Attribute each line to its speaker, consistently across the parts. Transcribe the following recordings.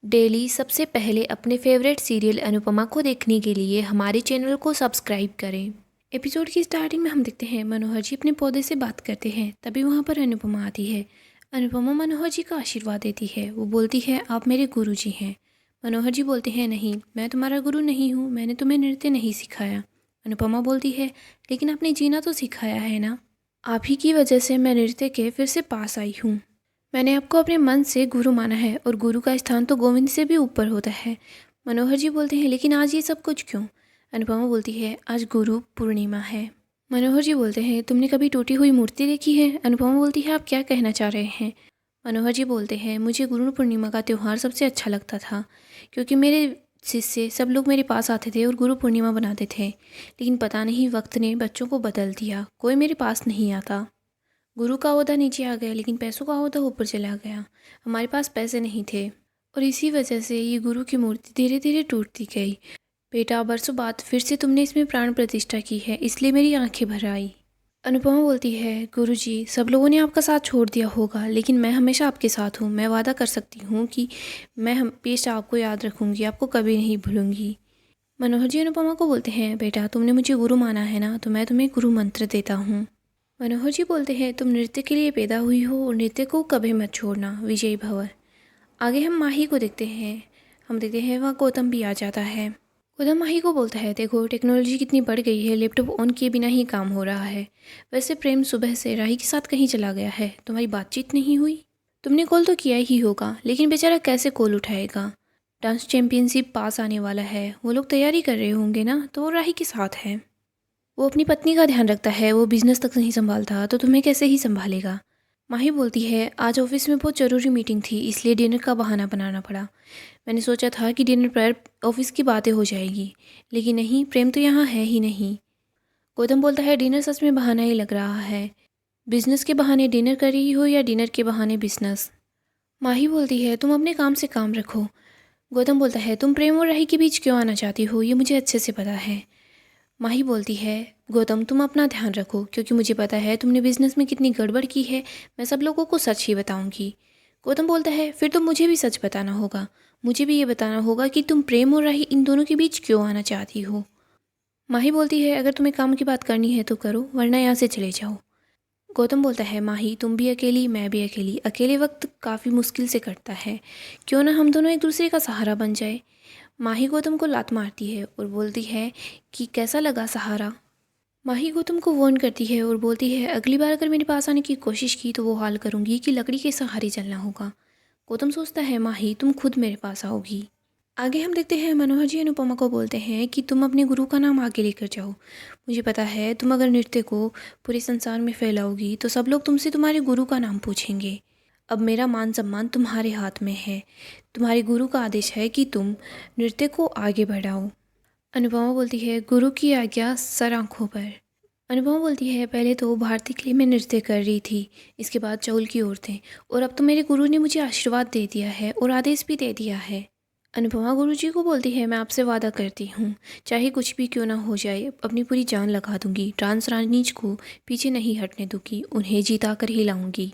Speaker 1: Daily सबसे पहले अपने फेवरेट सीरियल अनुपमा को देखने के लिए हमारे चैनल को सब्सक्राइब करें। एपिसोड की स्टार्टिंग में हम देखते हैं मनोहर जी अपने पौधे से बात करते हैं। तभी वहाँ पर अनुपमा आती है। अनुपमा मनोहर जी का आशीर्वाद देती है। वो बोलती है, आप मेरे गुरु जी हैं। मनोहर जी बोलते हैं, नहीं, मैं तुम्हारा गुरु नहीं हूँ, मैंने तुम्हें नृत्य नहीं सिखाया। अनुपमा बोलती है, लेकिन आपने जीना तो सिखाया है ना। आप ही की वजह से मैं नृत्य के फिर से पास आई हूँ। मैंने आपको अपने मन से गुरु माना है और गुरु का स्थान तो गोविंद से भी ऊपर होता है। मनोहर जी बोलते हैं, लेकिन आज ये सब कुछ क्यों। अनुपमा बोलती है, आज गुरु पूर्णिमा है। मनोहर जी बोलते हैं, तुमने कभी टूटी हुई मूर्ति देखी है। अनुपमा बोलती है, आप क्या कहना चाह रहे हैं। मनोहर जी बोलते हैं, मुझे गुरु पूर्णिमा का त्यौहार सबसे अच्छा लगता था, क्योंकि मेरे शिष्य सब लोग मेरे पास आते थे और गुरु पूर्णिमा बनाते थे। लेकिन पता नहीं वक्त ने बच्चों को बदल दिया, कोई मेरे पास नहीं आता। गुरु का ओहदा नीचे आ गया, लेकिन पैसों का ओहदा ऊपर चला गया। हमारे पास पैसे नहीं थे और इसी वजह से ये गुरु की मूर्ति धीरे धीरे टूटती गई। बेटा, बरसों बाद फिर से तुमने इसमें प्राण प्रतिष्ठा की है, इसलिए मेरी आंखें भर आई। अनुपमा बोलती है, गुरुजी, सब लोगों ने आपका साथ छोड़ दिया होगा, लेकिन मैं हमेशा आपके साथ हूँ। मैं वादा कर सकती हूँ कि मैं हमेशा आपको याद रखूँगी, आपको कभी नहीं भूलूंगी। मनोहर जी अनुपमा को बोलते हैं, बेटा, तुमने मुझे गुरु माना है ना, तो मैं तुम्हें गुरु मंत्र देता हूँ। मनोहर जी बोलते हैं, तुम नृत्य के लिए पैदा हुई हो और नृत्य को कभी मत छोड़ना, विजयी भव। आगे हम माही को देखते हैं। हम देखते हैं वहाँ गौतम भी आ जाता है। गौतम माही को बोलता है, देखो टेक्नोलॉजी कितनी बढ़ गई है, लैपटॉप ऑन किए बिना ही काम हो रहा है। वैसे प्रेम सुबह से राही के साथ कहीं चला गया है, तुम्हारी बातचीत नहीं हुई। तुमने कॉल तो किया ही होगा, लेकिन बेचारा कैसे कॉल उठाएगा। डांस चैंपियनशिप पास आने वाला है, वो लोग तैयारी कर रहे होंगे ना, तो वो राही के साथ है। वो अपनी पत्नी का ध्यान रखता है, वो बिजनेस तक नहीं संभालता, तो तुम्हें कैसे ही संभालेगा। माही बोलती है, आज ऑफिस में बहुत ज़रूरी मीटिंग थी, इसलिए डिनर का बहाना बनाना पड़ा। मैंने सोचा था कि डिनर पर ऑफिस की बातें हो जाएगी, लेकिन नहीं, प्रेम तो यहाँ है ही नहीं। गौतम बोलता है, डिनर सच में बहाना ही लग रहा है। बिजनेस के बहाने डिनर कर रही हो या डिनर के बहाने बिजनेस। माही बोलती है, तुम अपने काम से काम रखो। गौतम बोलता है, तुम प्रेम और राही के बीच क्यों आना चाहती हो, ये मुझे अच्छे से पता है। माही बोलती है, गौतम, तुम अपना ध्यान रखो, क्योंकि मुझे पता है तुमने बिजनेस में कितनी गड़बड़ की है। मैं सब लोगों को सच ही बताऊंगी। गौतम बोलता है, फिर तो मुझे भी सच बताना होगा। मुझे भी ये बताना होगा कि तुम प्रेम और राही इन दोनों के बीच क्यों आना चाहती हो। माही बोलती है, अगर तुम्हें काम की बात करनी है तो करो, वरना यहाँ से चले जाओ। गौतम बोलता है, माही, तुम भी अकेली, मैं भी अकेली, अकेले वक्त काफ़ी मुश्किल से कटता है। क्यों ना हम दोनों एक दूसरे का सहारा बन जाए। माही गौतम को लात मारती है और बोलती है कि कैसा लगा सहारा। माही गौतम को वार्न करती है और बोलती है, अगली बार अगर मेरे पास आने की कोशिश की तो वो हाल करूंगी कि लकड़ी के सहारे चलना होगा। गौतम सोचता है, माही, तुम खुद मेरे पास आओगी। आगे हम देखते हैं मनोहर जी अनुपमा को बोलते हैं कि तुम अपने गुरु का नाम आगे लेकर जाओ। मुझे पता है तुम अगर नृत्य को पूरे संसार में फैलाओगी तो सब लोग तुमसे तुम्हारे गुरु का नाम पूछेंगे। अब मेरा मान सम्मान तुम्हारे हाथ में है। तुम्हारे गुरु का आदेश है कि तुम नृत्य को आगे बढ़ाओ। अनुपमा बोलती है, गुरु की आज्ञा सर आँखों पर। अनुपमा बोलती है, पहले तो भारती के लिए मैं नृत्य कर रही थी, इसके बाद चौल की औरतें, और अब तो मेरे गुरु ने मुझे आशीर्वाद दे दिया है और आदेश भी दे दिया है। अनुपमा गुरुजी को बोलती है, मैं आपसे वादा करती हूँ, चाहे कुछ भी क्यों ना हो जाए, अपनी पूरी जान लगा दूंगी, ट्रांस रानीज को पीछे नहीं हटने दूंगी, उन्हें जीता कर ही लाऊंगी।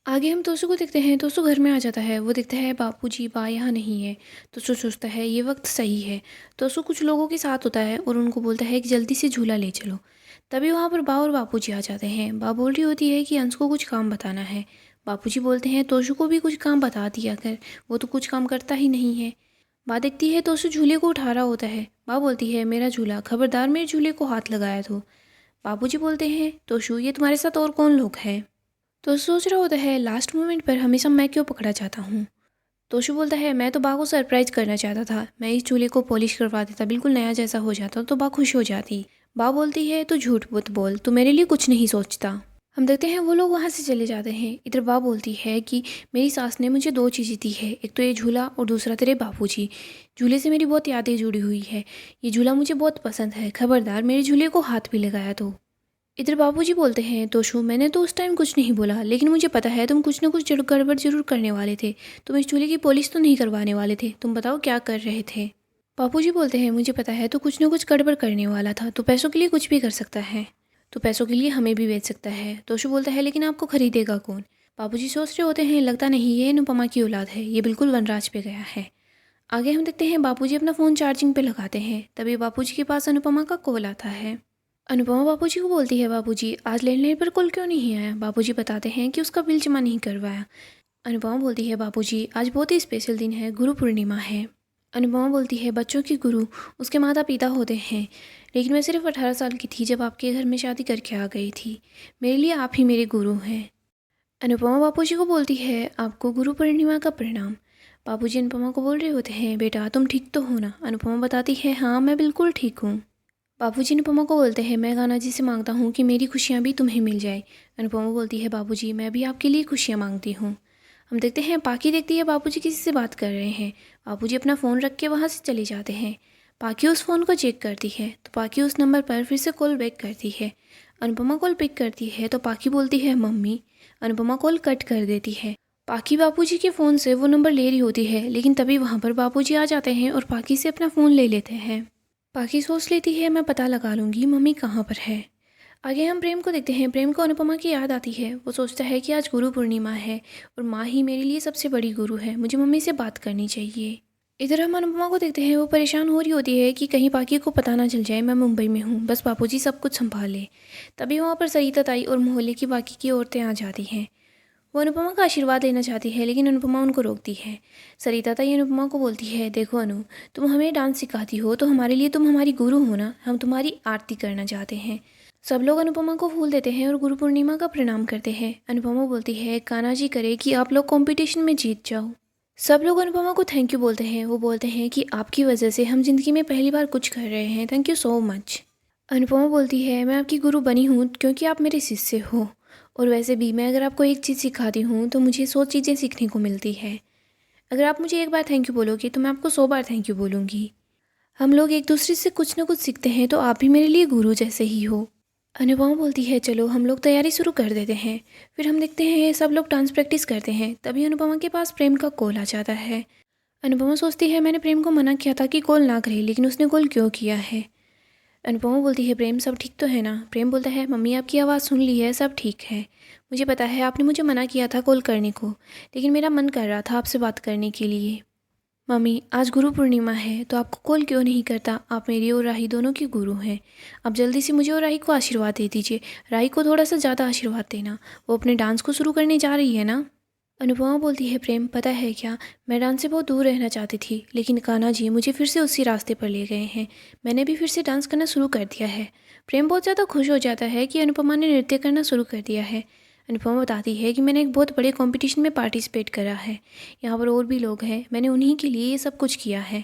Speaker 1: आगे हम तोसू को देखते हैं। तोसू घर में आ जाता है। वो देखता है बापूजी बा यहाँ नहीं है। तोसू सोचता है ये वक्त सही है। तोसू कुछ लोगों के साथ होता है और उनको बोलता है कि जल्दी से झूला ले चलो। तभी वहाँ पर बा और बापूजी आ जाते हैं। बा बोल रही होती है कि अंश को कुछ काम बताना है। बापूजी बोलते हैं, तोसू को भी कुछ काम बता दिया कर, वो तो कुछ काम करता ही नहीं है। बा देखती है तोसू झूले को उठा रहा होता है। बा बोलती है, मेरा झूला, खबरदार मेरे झूले को हाथ लगाया तो। बापूजी बोलते हैं, तोसू, ये तुम्हारे साथ और कौन लोग हैं। तो सोच रहा होता है, लास्ट मोमेंट पर हमेशा मैं क्यों पकड़ा जाता हूँ। तोशु बोलता है, मैं तो बा को सरप्राइज करना चाहता था, मैं इस चूल्हे को पॉलिश करवा देता, बिल्कुल नया जैसा हो जाता तो बा खुश हो जाती। बा बोलती है, तो झूठ मत बोल, तू मेरे लिए कुछ नहीं सोचता। हम देखते हैं वो लोग वहाँ से चले जाते हैं। इधर बा बोलती है कि मेरी सास ने मुझे दो चीज़ें दी है, एक तो ये झूला और दूसरा तेरे बापूजी। झूले से मेरी बहुत यादें जुड़ी हुई है, ये झूला मुझे बहुत पसंद है, खबरदार मेरे झूले को हाथ भी लगाया तो। इधर बाबूजी बोलते हैं, तोशु, मैंने तो उस टाइम कुछ नहीं बोला, लेकिन मुझे पता है तुम कुछ ना कुछ गड़बड़ जरूर करने वाले थे। तुम इस चूल्हे की पॉलिश तो नहीं करवाने वाले थे, तुम बताओ क्या कर रहे थे। बापूजी बोलते हैं, मुझे पता है तो कुछ ना कुछ गड़बड़ करने वाला था, तो पैसों के लिए कुछ भी कर सकता है, तो पैसों के लिए हमें भी बेच सकता है। तोशु बोलता है, लेकिन आपको खरीदेगा कौन। बाबूजी सोच रहे होते हैं, लगता नहीं ये अनुपमा की औलाद है, ये बिल्कुल वनराज पे गया है। आगे हम देखते हैं बाबूजी अपना फ़ोन चार्जिंग पे लगाते हैं, तभी बाबूजी के पास अनुपमा का कॉल आता है। अनुपमा बाबूजी को बोलती है, बाबूजी आज लैंडलाइन पर कॉल क्यों नहीं आया। बाबूजी बताते हैं कि उसका बिल जमा नहीं करवाया। अनुपमा बोलती है, बाबूजी आज बहुत ही स्पेशल दिन है, गुरु पूर्णिमा है। अनुपमा बोलती है, बच्चों की गुरु उसके माता पिता होते हैं, लेकिन मैं सिर्फ 18 साल की थी जब आपके घर में शादी करके आ गई थी। मेरे लिए आप ही मेरे गुरु हैं। अनुपमा बाबूजी को बोलती है, आपको गुरु पूर्णिमा का प्रणाम। बाबूजी अनुपमा को बोल रहे होते हैं, बेटा तुम ठीक तो हो ना। अनुपमा बताती है, हाँ मैं बिल्कुल ठीक हूँ। बाबूजी अनुपमा को बोलते हैं, मैं कान्हा जी से मांगता हूँ कि मेरी खुशियाँ भी तुम्हें मिल जाए। अनुपमा बोलती है, बाबूजी मैं भी आपके लिए खुशियाँ मांगती हूँ। हम देखते हैं पाकी देखती है बाबूजी किसी से बात कर रहे हैं। बाबूजी अपना फ़ोन रख के वहाँ से चले जाते हैं। पाकी उस फ़ोन को चेक करती है तो पाकी उस नंबर पर फिर से कॉल बैक करती है। अनुपमा कॉल पिक करती है तो पाकी बोलती है, मम्मी। अनुपमा कॉल कट कर देती है। पाकी बाबूजी के फ़ोन से वो नंबर ले रही होती है, लेकिन तभी वहाँ पर बाबूजी आ जाते हैं और पाकी से अपना फ़ोन ले लेते हैं। पाकी सोच लेती है, मैं पता लगा लूँगी मम्मी कहाँ पर है। आगे हम प्रेम को देखते हैं। प्रेम को अनुपमा की याद आती है। वो सोचता है कि आज गुरु पूर्णिमा है और माँ ही मेरे लिए सबसे बड़ी गुरु है, मुझे मम्मी से बात करनी चाहिए। इधर हम अनुपमा को देखते हैं। वो परेशान हो रही होती है कि कहीं पाकी को पता ना चल जाए मैं मुंबई में हूँ, बस बापूजी सब कुछ संभाल ले। तभी वहाँ पर सरिता ताई और मोहल्ले की बाकी की औरतें आ जाती हैं। वो अनुपमा का आशीर्वाद लेना चाहती है, लेकिन अनुपमा उनको रोकती है। सरिता ताई अनुपमा को बोलती है, देखो अनु, तुम हमें डांस सिखाती हो तो हमारे लिए तुम हमारी गुरु हो ना, हम तुम्हारी आरती करना चाहते हैं। सब लोग अनुपमा को फूल देते हैं और गुरु पूर्णिमा का प्रणाम करते हैं। अनुपमा बोलती है, कान्हा जी करे कि आप लोग कंपटीशन में जीत जाओ। सब लोग अनुपमा को थैंक यू बोलते हैं। वो बोलते हैं कि आपकी वजह से हम जिंदगी में पहली बार कुछ कर रहे हैं, thank you so much. Anupama बोलती है, मैं आपकी गुरु बनी हूँ क्योंकि आप मेरे शिष्य हो, और वैसे भी मैं अगर आपको एक चीज़ सिखाती हूँ तो मुझे 100 चीज़ें सीखने को मिलती है। अगर आप मुझे एक बार थैंक यू बोलोगे तो मैं आपको 100 बार थैंक यू बोलूँगी। हम लोग एक दूसरे से कुछ ना कुछ सीखते हैं, तो आप भी मेरे लिए गुरु जैसे ही हो। अनुपमा बोलती है, चलो हम लोग तैयारी शुरू कर देते हैं। फिर हम देखते हैं सब लोग डांस प्रैक्टिस करते हैं। तभी अनुपमा के पास प्रेम का कॉल आ जाता है। अनुपमा सोचती है, मैंने प्रेम को मना किया था कि कॉल ना करे, लेकिन उसने कॉल क्यों किया है। अनुपमा बोलती है, प्रेम सब ठीक तो है ना। प्रेम बोलता है, मम्मी आपकी आवाज़ सुन ली है, सब ठीक है। मुझे पता है आपने मुझे मना किया था कॉल करने को, लेकिन मेरा मन कर रहा था आपसे बात करने के लिए। मम्मी आज गुरु पूर्णिमा है तो आपको कॉल क्यों नहीं करता, आप मेरी और राही दोनों की गुरु हैं। आप जल्दी से मुझे और राही को आशीर्वाद दे दीजिए। राही को थोड़ा सा ज़्यादा आशीर्वाद देना, वो अपने डांस को शुरू करने जा रही है ना। अनुपमा बोलती है, प्रेम पता है क्या, मैं डांस से बहुत दूर रहना चाहती थी, लेकिन कान्हा जी मुझे फिर से उसी रास्ते पर ले गए हैं। मैंने भी फिर से डांस करना शुरू कर दिया है। प्रेम बहुत ज़्यादा खुश हो जाता है कि अनुपमा ने नृत्य करना शुरू कर दिया है। अनुपमा बताती है कि मैंने एक बहुत बड़े कंपटीशन में पार्टिसिपेट करा है, यहाँ पर और भी लोग हैं, मैंने उन्हीं के लिए ये सब कुछ किया है।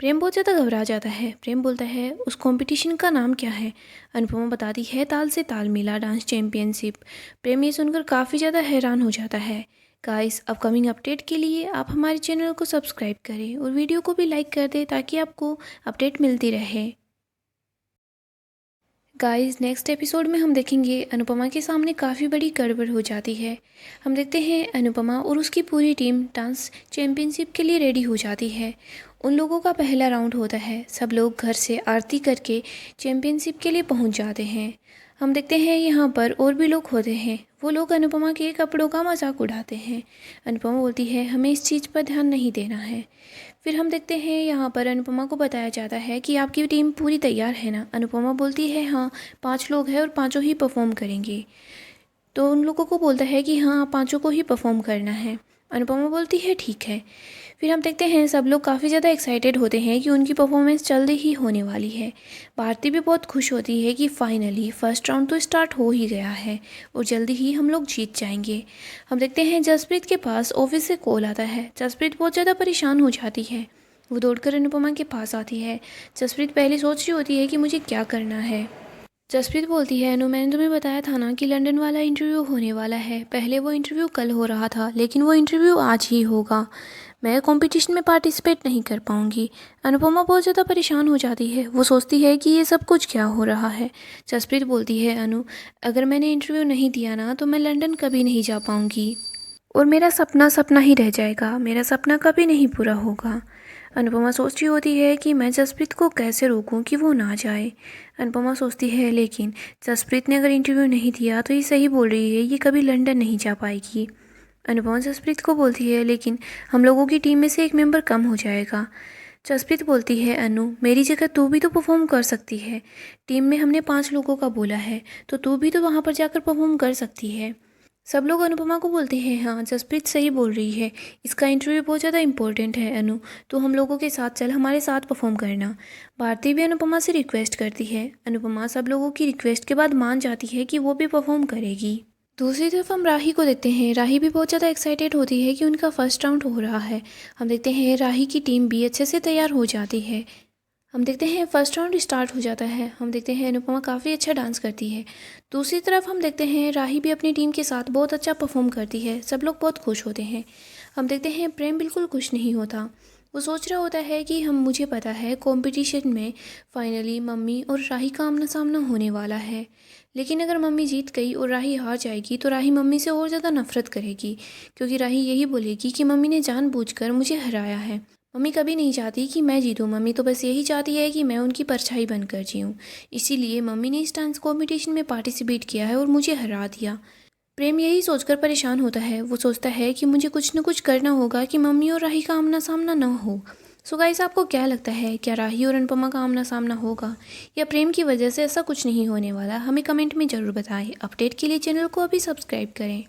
Speaker 1: प्रेम बहुत ज़्यादा घबरा जाता है। प्रेम बोलता है, उस कंपटीशन का नाम क्या है। अनुपमा बताती है, ताल से ताल मिला डांस चैम्पियनशिप। प्रेम ये सुनकर काफ़ी ज़्यादा हैरान हो जाता है। गाइस अपकमिंग अपडेट के लिए आप हमारे चैनल को सब्सक्राइब करें और वीडियो को भी लाइक कर दें ताकि आपको अपडेट मिलती रहे। गाइस नेक्स्ट एपिसोड में हम देखेंगे अनुपमा के सामने काफ़ी बड़ी गड़बड़ हो जाती है। हम देखते हैं अनुपमा और उसकी पूरी टीम डांस चैम्पियनशिप के लिए रेडी हो जाती है। उन लोगों का पहला राउंड होता है। सब लोग घर से आरती करके चैम्पियनशिप के लिए पहुंच जाते हैं। हम देखते हैं यहाँ पर और भी लोग होते हैं। वो लोग अनुपमा के कपड़ों का मजाक उड़ाते हैं। अनुपमा बोलती है, हमें इस चीज़ पर ध्यान नहीं देना है। फिर हम देखते हैं यहाँ पर अनुपमा को बताया जाता है कि आपकी टीम पूरी तैयार है ना। अनुपमा बोलती है, हाँ 5 लोग हैं और पाँचों ही परफॉर्म करेंगे। तो उन लोगों को बोलता है कि हाँ पाँचों को ही परफॉर्म करना है। अनुपमा बोलती है, ठीक है। फिर हम देखते हैं सब लोग काफ़ी ज़्यादा एक्साइटेड होते हैं कि उनकी परफॉर्मेंस जल्दी ही होने वाली है। भारती भी बहुत खुश होती है कि फाइनली फर्स्ट राउंड तो स्टार्ट हो ही गया है और जल्दी ही हम लोग जीत जाएंगे। हम देखते हैं जसप्रीत के पास ऑफिस से कॉल आता है। जसप्रीत बहुत ज़्यादा परेशान हो जाती है। वो दौड़कर अनुपमा के पास आती है। जसप्रीत पहले सोच रही होती है कि मुझे क्या करना है। जसप्रीत बोलती है, अनु मैंने तुम्हें बताया था ना कि लंदन वाला इंटरव्यू होने वाला है। पहले वो इंटरव्यू कल हो रहा था, लेकिन वो इंटरव्यू आज ही होगा। मैं कंपटीशन में पार्टिसिपेट नहीं कर पाऊंगी। अनुपमा बहुत ज़्यादा परेशान हो जाती है। वो सोचती है कि ये सब कुछ क्या हो रहा है। जसप्रीत बोलती है, अनु अगर मैंने इंटरव्यू नहीं दिया ना तो मैं लंदन कभी नहीं जा पाऊंगी और मेरा सपना सपना ही रह जाएगा, मेरा सपना कभी नहीं पूरा होगा। अनुपमा सोच रही होती है कि मैं जसप्रीत को कैसे रोकूं कि वो ना जाए। अनुपमा सोचती है लेकिन जसप्रीत ने अगर इंटरव्यू नहीं दिया तो ये सही बोल रही है, ये कभी लंदन नहीं जा पाएगी। अनुपमा जसप्रीत को बोलती है लेकिन हम लोगों की टीम में से एक मेंबर कम हो जाएगा। जसप्रीत बोलती है अनु, मेरी जगह तू भी तो परफॉर्म कर सकती है। टीम में हमने 5 लोगों का बोला है तो तू भी तो वहाँ पर जाकर परफॉर्म कर सकती है। सब लोग अनुपमा को बोलते हैं हाँ जसप्रीत सही बोल रही है, इसका इंटरव्यू बहुत ज़्यादा इंपॉर्टेंट है अनु, तो हम लोगों के साथ चल, हमारे साथ परफॉर्म करना। भारती भी अनुपमा से रिक्वेस्ट करती है। अनुपमा सब लोगों की रिक्वेस्ट के बाद मान जाती है कि वो भी परफॉर्म करेगी। दूसरी तरफ हम राही को देखते हैं। राही भी बहुत ज़्यादा एक्साइटेड होती है कि उनका फर्स्ट राउंड हो रहा है। हम देखते हैं राही की टीम भी अच्छे से तैयार हो जाती है। हम देखते हैं फर्स्ट राउंड स्टार्ट हो जाता है। हम देखते हैं अनुपमा काफ़ी अच्छा डांस करती है। दूसरी तरफ हम देखते हैं राही भी अपनी टीम के साथ बहुत अच्छा परफॉर्म करती है। सब लोग बहुत खुश होते हैं। हम देखते हैं प्रेम बिल्कुल खुश नहीं होता। वो सोच रहा होता है कि मुझे पता है कंपटीशन में फाइनली मम्मी और राही का आमना सामना होने वाला है, लेकिन अगर मम्मी जीत गई और राही हार जाएगी तो राही मम्मी से और ज़्यादा नफरत करेगी, क्योंकि राही यही बोलेगी कि मम्मी ने जानबूझकर मुझे हराया है। मम्मी कभी नहीं चाहती कि मैं जीतूँ, मम्मी तो बस यही चाहती है कि मैं उनकी परछाई बनकर जीऊँ। इसीलिए मम्मी ने इस डांस कॉम्पिटिशन में पार्टिसिपेट किया है और मुझे हरा दिया। प्रेम यही सोचकर परेशान होता है। वो सोचता है कि मुझे कुछ न कुछ करना होगा कि मम्मी और राही का आमना सामना न हो। सो गाइस, आपको क्या लगता है, क्या राही और अनुपमा का आमना सामना होगा या प्रेम की वजह से ऐसा कुछ नहीं होने वाला? हमें कमेंट में ज़रूर बताएं। अपडेट के लिए चैनल को अभी सब्सक्राइब करें।